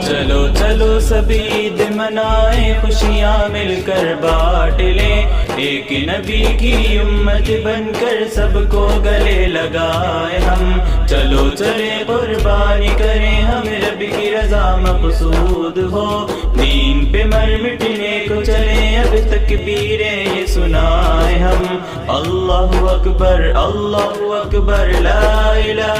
چلو چلو سبھی عید منائیں، خوشیاں مل کر بانٹ لیں، ایک نبی کی امت بن کر سب کو گلے لگائیں ہم۔ چلو چلے قربانی کریں، ہم رب کی رضا مقصود ہو، دین پہ مر مٹنے کو چلیں، اب تکبیریں یہ سنائیں ہم۔ اللہ اکبر اللہ اکبر لا الہ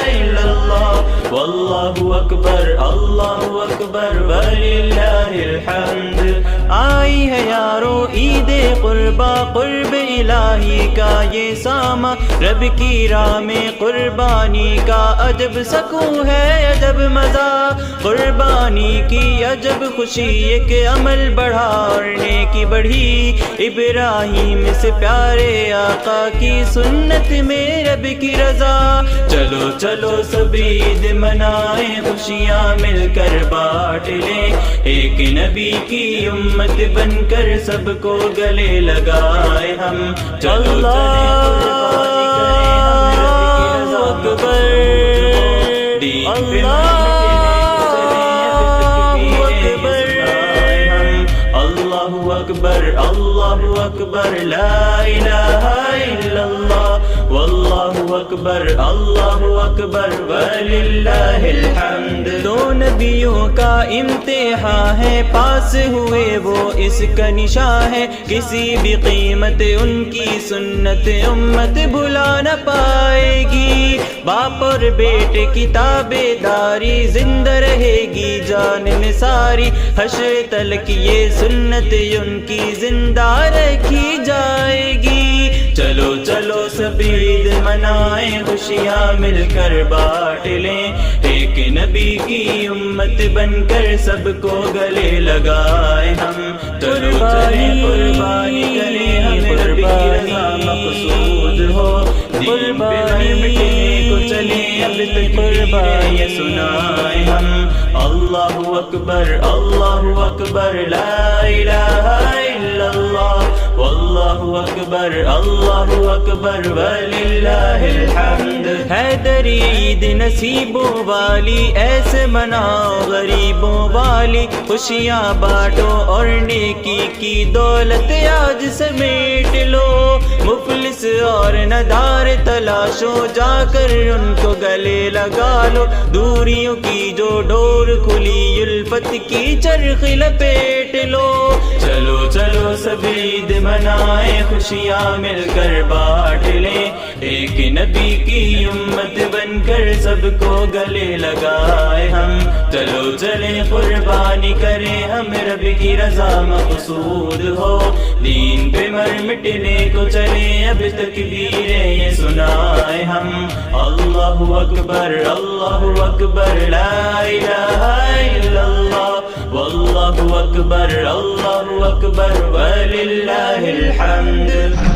الا اللہ، واللہ اکبر اللہ اکبر وللہ الحمد۔ آئی ہے یارو عید قربا، قرب الہی کا یہ سامہ، رب کی راہ میں قربانی کا عجب سکون ہے عجب مزہ، قربانی کی عجب خوشی ایک عمل بڑھا اور نیکی بڑھی، ابراہیم سے پیارے آقا کی سنت میں رب کی رضا۔ چلو چلو سبھی عید منائیں، خوشیاں مل کر بانٹ لیں، ایک نبی کی امت بن کر سب کو گلے لگائے ہم۔ چلو چلے قربانی کریں، ہم رب کی رضا دین پہ اللہ اکبر اللہ اکبر لا الہ الا اللہ، واللہ اکبر اللہ اکبر وللہ الحمد۔ دو نبیوں کا امتحان ہے، پاس ہوئے وہ اس کا نشان ہے، کسی بھی قیمت ان کی سنت امت بھلا نہ پائے گی، باپ اور بیٹے کی تابع داری زندہ رہے گی جان نثاری، حشر تلک یہ سنت ان کی زندہ رکھی جائے گی۔ چلو چلو سبھی عید منائیں، خوشیاں مل کر بانٹ لیں، ایک نبی کی امت بن کر سب کو گلے لگائے ہم۔ چلو چلے قربانی کریں، ہم رب کی رضا مقصود ہو، دین پہ مر مٹنے کو چلیں، اب تکبیریں یہ سنائیں ہم۔ اللہ اکبر اللہ اکبر لا الہ الا اللہ، واللہ اکبر اللہ اکبر وللہ الحمد۔ حیدری عید نصیبوں والی، ایسے مناؤ غریبوں والی، خوشیاں بانٹو اور نیکی کی دولت آج سمیٹ لو، مفلس اور ندار تلاشو، جا کر ان کو گلے لگا لو، دوریوں کی جو ڈور کھلی الفت کی چرخ لپیٹ لو۔ چلو چلو سبھی عید منائیں، خوشیاں مل کر بانٹ لیں، ایک نبی کی امت بن کر سب کو گلے لگائے ہم۔ چلو چلے قربانی کریں، ہم رب کی رضا مقصود ہو، دین پہ مر مٹنے کو چلیں، اب تکبیریں یہ سنائیں ہم۔ اللہ اکبر اللہ اکبر لا الہ الا اللہ، واللہ اکبر اللہ اکبر وللہ الحمد۔